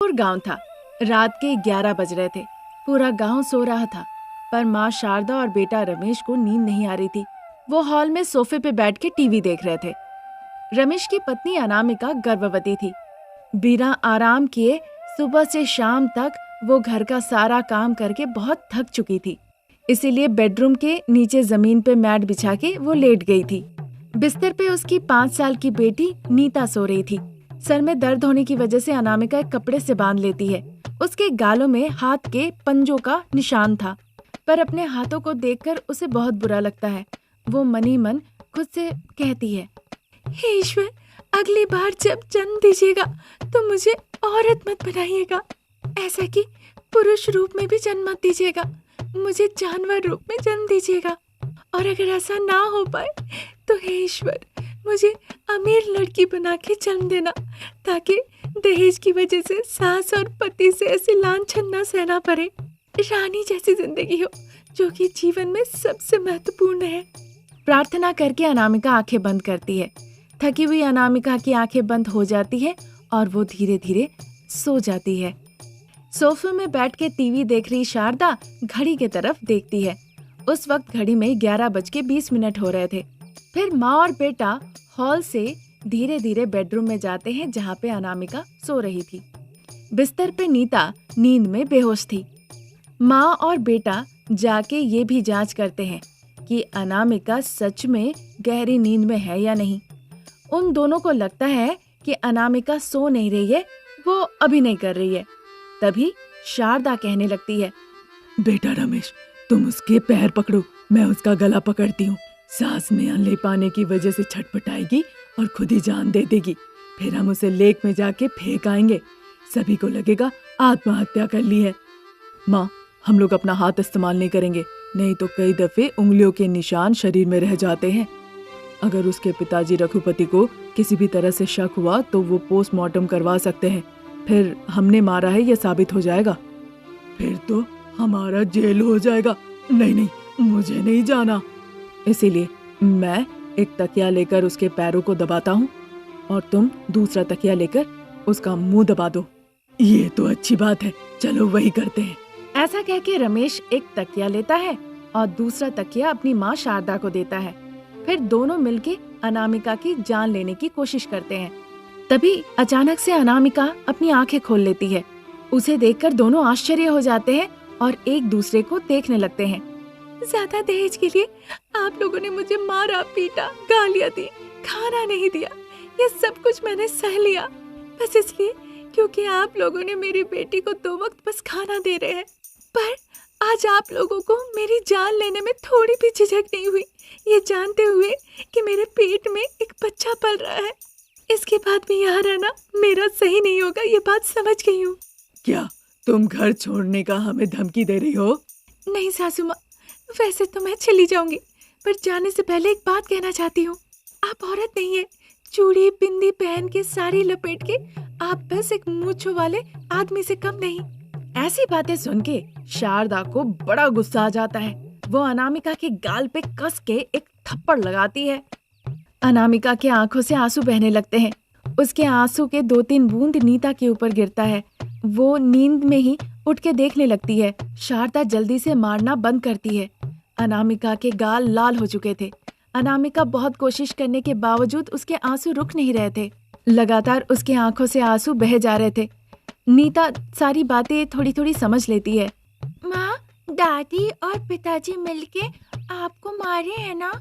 जयपुर गांव था। रात के 11 बज रहे थे। पूरा गांव सो रहा था, पर माँ शारदा और बेटा रमेश को नींद नहीं आ रही थी। वो हॉल में सोफे पे बैठ के टीवी देख रहे थे। रमेश की पत्नी अनामिका गर्भवती थी। बिना आराम किए सुबह से शाम तक वो घर का सारा काम करके बहुत थक चुकी थी। इसीलिए बेडरूम के नीचे जमीन पे मैट बिछा के वो लेट गई थी। बिस्तर पे उसकी 5 साल की बेटी नीता सो रही थी। सर में दर्द होने की वजह से अनामिका एक कपड़े से बांध लेती है। उसके गालों में हाथ के पंजों का निशान था, पर अपने हाथों को देखकर उसे बहुत बुरा लगता है। वो मनी मन खुद से कहती है, हे ईश्वर, अगली बार जब जन्म दीजिएगा तो मुझे औरत मत बनाइएगा, ऐसा कि पुरुष रूप में भी जन्म मत दीजिएगा, मुझे जानवर रूप में जन्म दीजिएगा। और अगर ऐसा ना हो पाए तो हे ईश्वर, मुझे अमीर लड़की बना के जन्म देना, ताकि दहेज की वजह से सास और पति से ऐसी लांछन न सहना पड़े। रानी जैसी जिंदगी हो, जो कि जीवन में सबसे महत्वपूर्ण है। प्रार्थना करके अनामिका आंखें बंद करती है। थकी हुई अनामिका की आंखें बंद हो जाती है और वो धीरे धीरे सो जाती है। सोफे में बैठ के टीवी देख रही शारदा घड़ी की तरफ देखती है। उस वक्त घड़ी में 11:20 हो रहे थे। फिर माँ और बेटा हॉल से धीरे धीरे बेडरूम में जाते हैं, जहाँ पे अनामिका सो रही थी। बिस्तर पे नीता नींद में बेहोश थी। माँ और बेटा जाके ये भी जांच करते हैं कि अनामिका सच में गहरी नींद में है या नहीं। उन दोनों को लगता है कि अनामिका सो नहीं रही है, वो अभिनय कर रही है। तभी शारदा कहने लगती है, बेटा रमेश, तुम उसके पैर पकड़ो, मैं उसका गला पकड़ती हूँ। सांस में ले पाने की वजह से छटपटाएगी और खुद ही जान दे देगी। फिर हम उसे लेक में जाके फेंक आएंगे। सभी को लगेगा आत्महत्या कर ली है। माँ, हम लोग अपना हाथ इस्तेमाल नहीं करेंगे, नहीं तो कई दफे उंगलियों के निशान शरीर में रह जाते हैं। अगर उसके पिताजी रघुपति को किसी भी तरह से शक हुआ तो वो पोस्टमार्टम करवा सकते हैं। फिर हमने मारा है ये साबित हो जाएगा। फिर तो हमारा जेल हो जाएगा। नहीं नहीं, मुझे नहीं जाना। इसीलिए मैं एक तकिया लेकर उसके पैरों को दबाता हूँ और तुम दूसरा तकिया लेकर उसका मुंह दबा दो। ये तो अच्छी बात है, चलो वही करते हैं। ऐसा कह के रमेश एक तकिया लेता है और दूसरा तकिया अपनी माँ शारदा को देता है। फिर दोनों मिलके अनामिका की जान लेने की कोशिश करते हैं। तभी अचानक से अनामिका अपनी आंखें खोल लेती है। उसे देखकर दोनों आश्चर्य हो जाते हैं और एक दूसरे को देखने लगते हैं। ज्यादा दहेज के लिए आप लोगों ने मुझे मारा, पीटा, गालियां दी, खाना नहीं दिया, ये सब कुछ मैंने सह लिया, बस इसलिए क्योंकि आप लोगों ने मेरी बेटी को 2 वक्त बस खाना दे रहे हैं। पर आज आप लोगों को मेरी जान लेने में थोड़ी भी झिझक नहीं हुई, ये जानते हुए कि मेरे पेट में एक बच्चा पल रहा है। इसके बाद भी यहाँ रहना मेरा सही नहीं होगा, ये बात समझ गई हूँ। क्या तुम घर छोड़ने का हमें धमकी दे रही हो? नहीं सासू माँ, वैसे तो मैं चली जाऊंगी, पर जाने से पहले एक बात कहना चाहती हूँ। आप औरत नहीं है, चूड़ी बिंदी पहन के साड़ी लपेट के आप बस एक मूंछों वाले आदमी से कम नहीं। ऐसी बातें सुन के शारदा को बड़ा गुस्सा आ जाता है। वो अनामिका के गाल पे कस के एक थप्पड़ लगाती है। अनामिका के आंखों से आंसू बहने लगते हैं। उसके आंसू के 2-3 बूंद नीता के ऊपर गिरता है। वो नींद में ही उठ के देखने लगती है। शारदा जल्दी से मारना बंद करती है। अनामिका के गाल लाल हो चुके थे। अनामिका बहुत कोशिश करने के बावजूद उसके आंसू रुक नहीं रहे थे। लगातार उसके आंखों से आंसू बह जा रहे थे। नीता सारी बातें थोड़ी थोड़ी समझ लेती है। माँ, दादी और पिताजी मिलके आपको मारे हैं ना?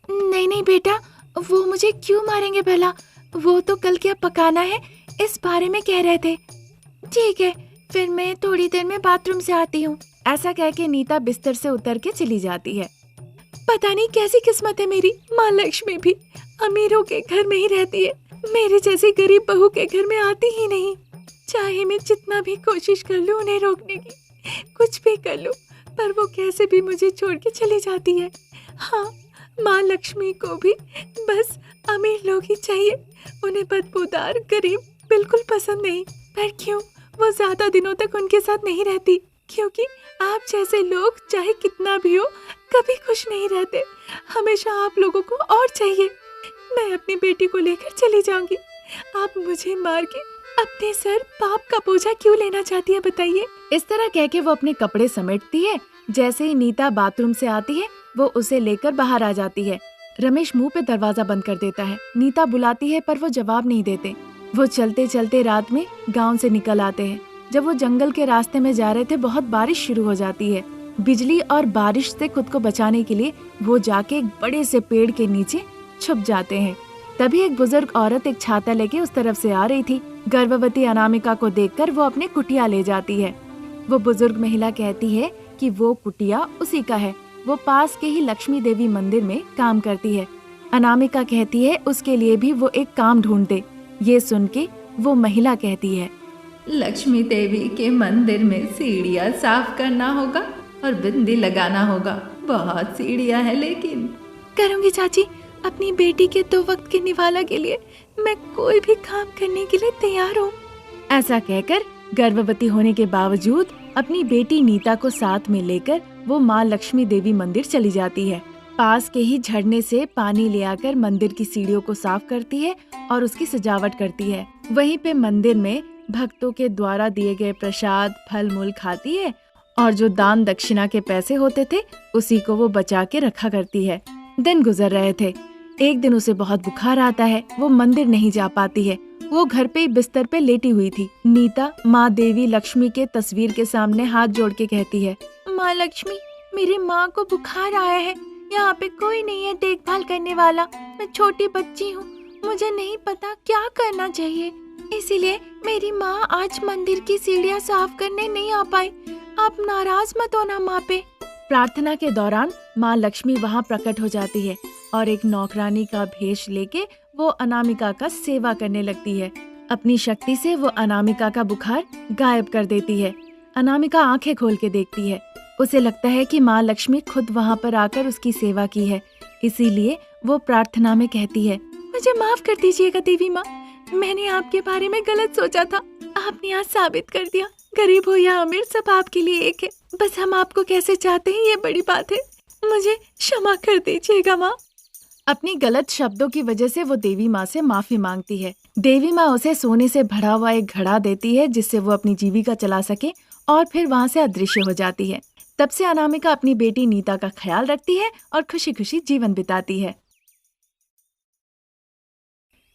नहीं नहीं बेटा, वो मुझे क्यों मारेंगे भला? वो तो कल क्या पकाना है इस बारे में कह रहे थे। ठीक है, फिर मैं थोड़ी देर में बाथरूम से आती हूँ। ऐसा कह के नीता बिस्तर से उतर के चली जाती है। पता नहीं कैसी किस्मत है मेरी। माँ लक्ष्मी भी अमीरों के घर में ही रहती है, मेरे जैसी गरीब बहू के घर में आती ही नहीं। चाहे मैं जितना भी कोशिश कर लूँ उन्हें रोकने की, कुछ भी कर लूँ, पर वो कैसे भी मुझे छोड़ के चली जाती है। हाँ, माँ लक्ष्मी को भी बस अमीर लोग ही चाहिए, उन्हें बदबूदार गरीब बिल्कुल पसंद नहीं। पर क्यों वो ज्यादा दिनों तक उनके साथ नहीं रहती? क्योंकि आप जैसे लोग चाहे कितना भी हो कभी खुश नहीं रहते, हमेशा आप लोगों को और चाहिए। मैं अपनी बेटी को लेकर चली जाऊंगी, आप मुझे मार के अपने सर पाप का बोझा क्यों लेना चाहती है बताइए। इस तरह कह के वो अपने कपड़े समेटती है। जैसे ही नीता बाथरूम से आती है वो उसे लेकर बाहर आ जाती है। रमेश मुंह पे दरवाजा बंद कर देता है। नीता बुलाती है पर वो जवाब नहीं देते। वो चलते चलते रात में गांव से निकल आते हैं। जब वो जंगल के रास्ते में जा रहे थे बहुत बारिश शुरू हो जाती है। बिजली और बारिश से खुद को बचाने के लिए वो जाके एक बड़े से पेड़ के नीचे छुप जाते हैं। तभी एक बुजुर्ग औरत एक छाता लेके उस तरफ से आ रही थी। गर्भवती अनामिका को देखकर वो अपने कुटिया ले जाती है। वो बुजुर्ग महिला कहती है कि वो कुटिया उसी का है। वो पास के ही लक्ष्मी देवी मंदिर में काम करती है। अनामिका कहती है उसके लिए भी वो एक काम ढूंढ दे। ये सुन के वो महिला कहती है, लक्ष्मी देवी के मंदिर में सीढ़ियाँ साफ करना होगा और बिंदी लगाना होगा। बहुत सीढ़ियाँ हैं लेकिन। करूँगी चाची, अपनी बेटी के 2 वक्त के निवाला के लिए मैं कोई भी काम करने के लिए तैयार हूँ। ऐसा कहकर गर्भवती होने के बावजूद अपनी बेटी नीता को साथ में लेकर वो माँ लक्ष्मी देवी मंदिर चली जाती है। पास के ही झरने से पानी ले आकर मंदिर की सीढ़ियों को साफ करती है और उसकी सजावट करती है। वहीं पे मंदिर में भक्तों के द्वारा दिए गए प्रसाद फल मूल खाती है और जो दान दक्षिणा के पैसे होते थे उसी को वो बचा के रखा करती है। दिन गुजर रहे थे। एक दिन उसे बहुत बुखार आता है। वो मंदिर नहीं जा पाती है। वो घर पे ही बिस्तर पे लेटी हुई थी। नीता माँ देवी लक्ष्मी के तस्वीर के सामने हाथ जोड़ के कहती है, माँ लक्ष्मी, मेरी माँ को बुखार आया है। यहाँ पे कोई नहीं है देखभाल करने वाला। मैं छोटी बच्ची हूँ, मुझे नहीं पता क्या करना चाहिए, इसीलिए मेरी माँ आज मंदिर की सीढ़ियाँ साफ करने नहीं आ पाई। आप नाराज मत होना माँ पे। प्रार्थना के दौरान माँ लक्ष्मी वहाँ प्रकट हो जाती है और एक नौकरानी का भेष लेके वो अनामिका का सेवा करने लगती है। अपनी शक्ति से वो अनामिका का बुखार गायब कर देती है। अनामिका आंखें खोल के देखती है। उसे लगता है कि माँ लक्ष्मी खुद वहाँ पर आकर उसकी सेवा की है। इसीलिए वो प्रार्थना में कहती है, मुझे माफ कर दीजिएगा देवी माँ, मैंने आपके बारे में गलत सोचा था। आपने आज साबित कर दिया, गरीब हो या अमीर सब आपके लिए एक है। बस हम आपको कैसे चाहते हैं ये बड़ी बात है। मुझे क्षमा कर दीजिएगा माँ। अपनी गलत शब्दों की वजह से वो देवी माँ से माफी मांगती है। देवी माँ उसे सोने से भरा हुआ एक घड़ा देती है जिससे वो अपनी जीविका चला सके और फिर वहाँ से अदृश्य हो जाती है। तब से अनामिका अपनी बेटी नीता का ख्याल रखती है और खुशी खुशी जीवन बिताती है।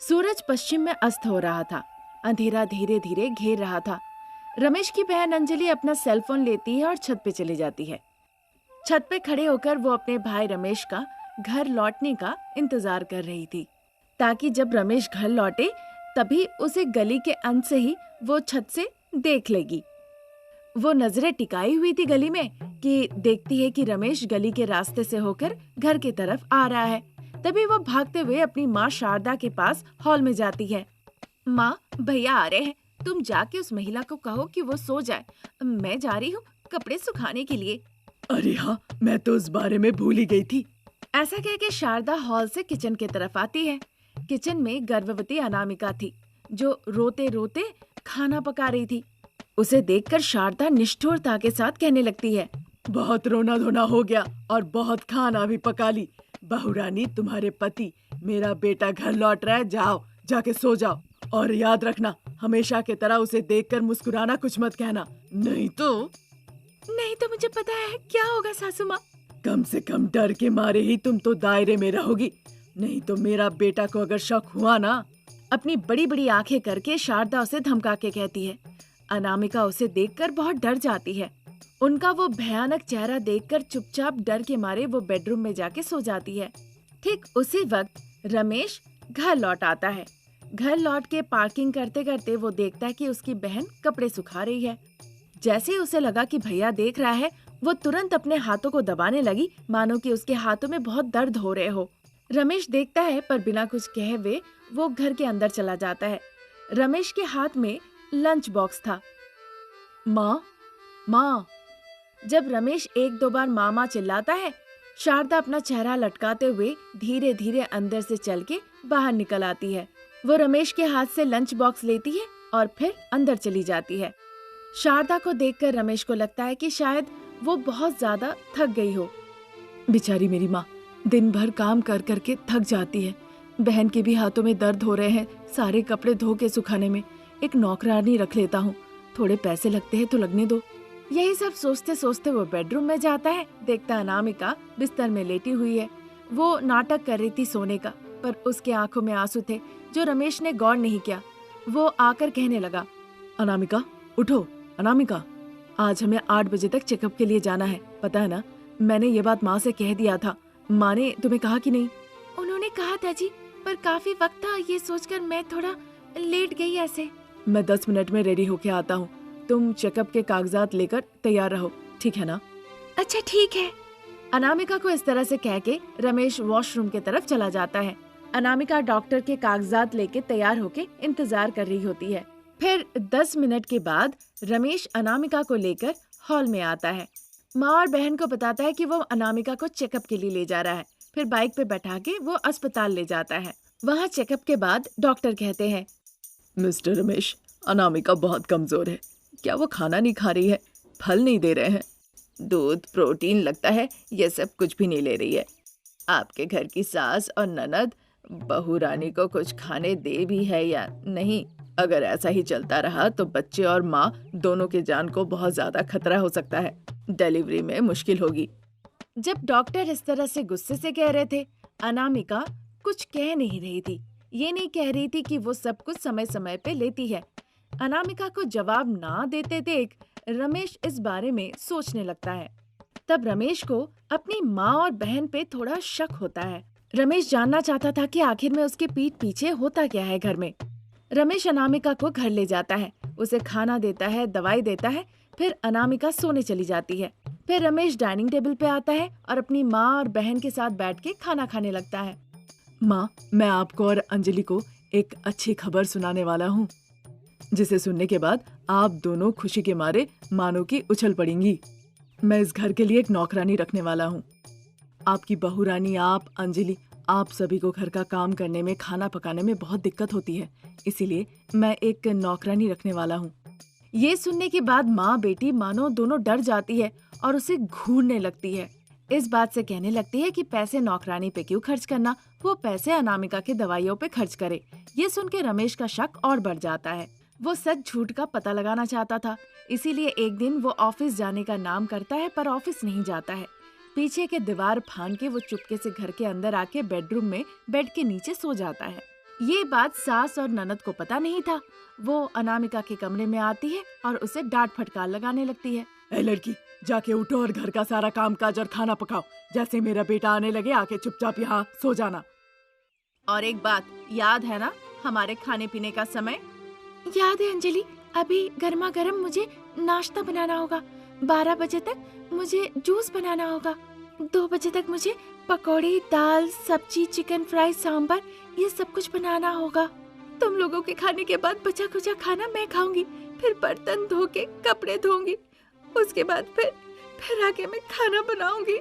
सूरज पश्चिम में अस्त हो रहा था। अंधेरा धीरे धीरे घेर रहा था। रमेश की बहन अंजलि अपना सेलफोन लेती है और छत पे चली जाती है। छत पे खड़े होकर वो अपने भाई रमेश का घर लौटने का इंतजार कर रही थी ताकि जब रमेश घर लौटे तभी उसे गली के अंत से ही वो छत से देख लेगी। वो नजरें टिकाई हुई थी गली में कि देखती है कि रमेश गली के रास्ते से होकर घर की तरफ आ रहा है। तभी वो भागते हुए अपनी माँ शारदा के पास हॉल में जाती है। माँ, भैया आ रहे हैं, तुम जाके उस महिला को कहो कि वो सो जाए। मैं जा रही हूँ कपड़े सुखाने के लिए। अरे हाँ, मैं तो उस बारे में भूल ही गई थी। ऐसा कह के शारदा हॉल से किचन की तरफ आती है। किचन में गर्भवती अनामिका थी जो रोते रोते खाना पका रही थी। उसे देखकर शारदा निष्ठुरता के साथ कहने लगती है, बहुत रोना धोना हो गया और बहुत खाना भी पका ली। बहू रानी, तुम्हारे पति, मेरा बेटा घर लौट रहा है, जाओ जाके सो जाओ। और याद रखना, हमेशा की तरह उसे देखकर मुस्कुराना कुछ मत कहना, नहीं तो मुझे पता है क्या होगा सासू माँ। कम से कम डर के मारे ही तुम तो दायरे में रहोगी, नहीं तो मेरा बेटा को अगर शक हुआ ना। अपनी बड़ी बड़ी आंखें करके शारदा उसे धमका के कहती है। अनामिका उसे देखकर बहुत डर जाती है। उनका वो भयानक चेहरा देखकर चुपचाप डर के मारे वो बेडरूम में जाके सो जाती है। ठीक उसी वक्त रमेश घर लौट आता है। घर लौट के पार्किंग करते करते वो देखता है कि उसकी बहन कपड़े सुखा रही है। जैसे ही उसे लगा कि भैया देख रहा है, वो तुरंत अपने हाथों को दबाने लगी मानो कि उसके हाथों में बहुत दर्द हो रहे हो। रमेश देखता है पर बिना कुछ कहे हुए वो घर के अंदर चला जाता है। रमेश के हाथ में लंच बॉक्स था। माँ, माँ। जब रमेश 1-2 बार मामा चिल्लाता है, शारदा अपना चेहरा लटकाते हुए धीरे धीरे अंदर से चल के बाहर निकल आती है। वो रमेश के हाथ से लंच बॉक्स लेती है और फिर अंदर चली जाती है। शारदा को देखकर रमेश को लगता है कि शायद वो बहुत ज्यादा थक गई हो। बेचारी मेरी माँ दिन भर काम कर करके थक जाती है। बहन के भी हाथों में दर्द हो रहे हैं सारे कपड़े धो के सुखाने में। एक नौकरानी रख लेता हूँ, थोड़े पैसे लगते हैं तो लगने दो। यही सब सोचते सोचते वो बेडरूम में जाता है। देखता अनामिका बिस्तर में लेटी हुई है। वो नाटक कर रही थी सोने का, पर उसके आंखों में आंसू थे जो रमेश ने गौर नहीं किया। वो आकर कहने लगा, अनामिका उठो, अनामिका आज हमें 8 बजे तक चेकअप के लिए जाना है, पता है ना? मैंने ये बात माँ से कह दिया था। माँ ने तुम्हें कहा कि नहीं? उन्होंने कहा था जी, पर काफी वक्त था, ये सोचकर मैं थोड़ा लेट गई ऐसे। मैं 10 मिनट में रेडी होके आता हूँ, तुम चेकअप के कागजात लेकर तैयार रहो, ठीक है ना? अच्छा ठीक है। अनामिका को इस तरह से कह के रमेश वॉशरूम की तरफ चला जाता है। अनामिका डॉक्टर के कागजात लेके तैयार होके इंतजार कर रही होती है। फिर 10 मिनट के बाद रमेश अनामिका को लेकर हॉल में आता है। माँ और बहन को बताता है कि वो अनामिका को चेकअप के लिए ले जा रहा है। फिर बाइक पे बैठा के वो अस्पताल ले जाता है। वहाँ चेकअप के बाद डॉक्टर कहते हैं, मिस्टर रमेश, अनामिका बहुत कमजोर है। क्या वो खाना नहीं खा रही है? फल नहीं दे रहे हैं? दूध, प्रोटीन, लगता है ये सब कुछ भी नहीं ले रही है। आपके घर की सास और ननद बहू रानी को कुछ खाने दे भी है या नहीं? अगर ऐसा ही चलता रहा तो बच्चे और माँ दोनों के जान को बहुत ज्यादा खतरा हो सकता है। डिलीवरी में मुश्किल होगी। जब डॉक्टर इस तरह से गुस्से से कह रहे थे, अनामिका कुछ कह नहीं रही थी। ये नहीं कह रही थी कि वो सब कुछ समय समय पे लेती है। अनामिका को जवाब ना देते देख रमेश इस बारे में सोचने लगता है। तब रमेश को अपनी माँ और बहन पे थोड़ा शक होता है। रमेश जानना चाहता था कि आखिर में उसके पीठ पीछे होता क्या है घर में। रमेश अनामिका को घर ले जाता है, उसे खाना देता है, दवाई देता है। फिर अनामिका सोने चली जाती है। फिर रमेश डाइनिंग टेबल पे आता है और अपनी माँ और बहन के साथ बैठ के खाना खाने लगता है। माँ, मैं आपको और अंजलि को एक अच्छी खबर सुनाने वाला हूँ, जिसे सुनने के बाद आप दोनों खुशी के मारे मानो की उछल पड़ेंगी। मैं इस घर के लिए एक नौकरानी रखने वाला हूँ। आपकी बहू रानी, आप, अंजलि, आप सभी को घर का काम करने में, खाना पकाने में बहुत दिक्कत होती है, इसीलिए मैं एक नौकरानी रखने वाला हूँ। ये सुनने के बाद माँ बेटी मानो दोनों डर जाती है और उसे घूरने लगती है। इस बात से कहने लगती है कि पैसे नौकरानी पे क्यों खर्च करना, वो पैसे अनामिका के दवाइयों पे खर्च करे। ये सुन के रमेश का शक और बढ़ जाता है। वो सच झूठ का पता लगाना चाहता था, इसीलिए एक दिन वो ऑफिस जाने का नाम करता है पर ऑफिस नहीं जाता है। पीछे के दीवार फांद के वो चुपके से घर के अंदर आके बेडरूम में बेड के नीचे सो जाता है। ये बात सास और ननद को पता नहीं था। वो अनामिका के कमरे में आती है और उसे डांट फटकार लगाने लगती है। ए लड़की, जाके उठो और घर का सारा काम काज और खाना पकाओ। जैसे मेरा बेटा आने लगे आके चुपचाप यहाँ सो जाना। और एक बात याद है ना, हमारे खाने पीने का समय? याद है अंजलि, अभी गर्मा गर्म मुझे नाश्ता बनाना होगा। 12 बजे तक मुझे जूस बनाना होगा। 2 बजे तक मुझे पकौड़ी, दाल, सब्जी, चिकन फ्राई, सांभर, ये सब कुछ बनाना होगा। तुम लोगों के खाने के बाद बचा खुचा खाना मैं खाऊंगी, फिर बर्तन धो के कपड़े धोऊंगी, उसके बाद फिर आके मैं खाना बनाऊंगी।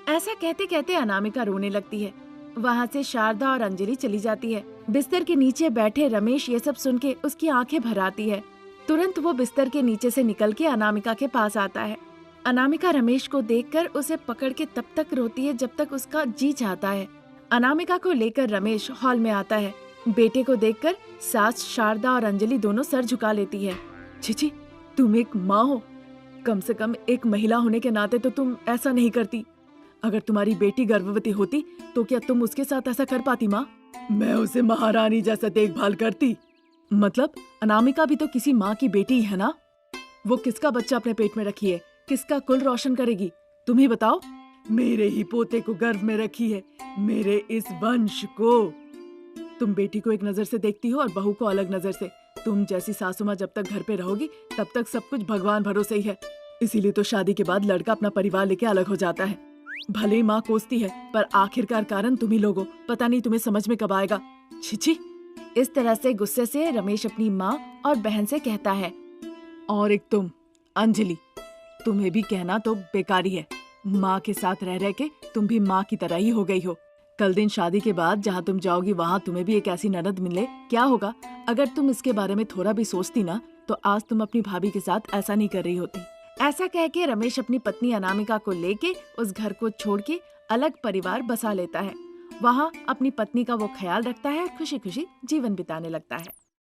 ऐसा कहते कहते अनामिका रोने लगती है। वहाँ से शारदा और अंजलि चली जाती है। बिस्तर के नीचे बैठे रमेश ये सब सुन के उसकी आंखें भर आती है। तुरंत वो बिस्तर के नीचे से निकल के अनामिका के पास आता है। अनामिका रमेश को देखकर उसे पकड़ के तब तक रोती है जब तक उसका जी चाहता है। अनामिका को लेकर रमेश हॉल में आता है। बेटे को देखकर सास शारदा और अंजलि दोनों सर झुका लेती है। छिछि, तुम एक माँ हो, कम से कम एक महिला होने के नाते तो तुम ऐसा नहीं करती। अगर तुम्हारी बेटी गर्भवती होती तो क्या तुम उसके साथ ऐसा कर पाती माँ? मैं उसे महारानी जैसा देखभाल करती। मतलब अनामिका भी तो किसी माँ की बेटी है ना। वो किसका बच्चा अपने पेट में रखी है, किसका कुल रोशन करेगी, तुम ही बताओ। मेरे ही पोते को गर्भ में रखी है, मेरे इस वंश को। तुम बेटी को एक नजर से देखती हो और बहू को अलग नजर से। तुम जैसी सासू माँ जब तक घर पे रहोगी तब तक सब कुछ भगवान भरोसे ही है। इसीलिए तो शादी के बाद लड़का अपना परिवार लेके अलग हो जाता है। भले ही माँ कोसती है पर आखिरकार कारण तुम ही लोगो। पता नहीं तुम्हें समझ में कब आएगा। छिछि। इस तरह से गुस्से से रमेश अपनी माँ और बहन से कहता है। और एक तुम अंजलि, तुम्हें भी कहना तो बेकारी है। माँ के साथ रह रह के तुम भी माँ की तरह ही हो गई हो। कल दिन शादी के बाद जहाँ तुम जाओगी वहाँ तुम्हें भी एक ऐसी ननद मिले, क्या होगा? अगर तुम इसके बारे में थोड़ा भी सोचती ना तो आज तुम अपनी भाभी के साथ ऐसा नहीं कर रही होती। ऐसा कह के रमेश अपनी पत्नी अनामिका को लेके उस घर को छोड़ के अलग परिवार बसा लेता है। वहाँ अपनी पत्नी का वो ख्याल रखता है, खुशी खुशी जीवन बिताने लगता है।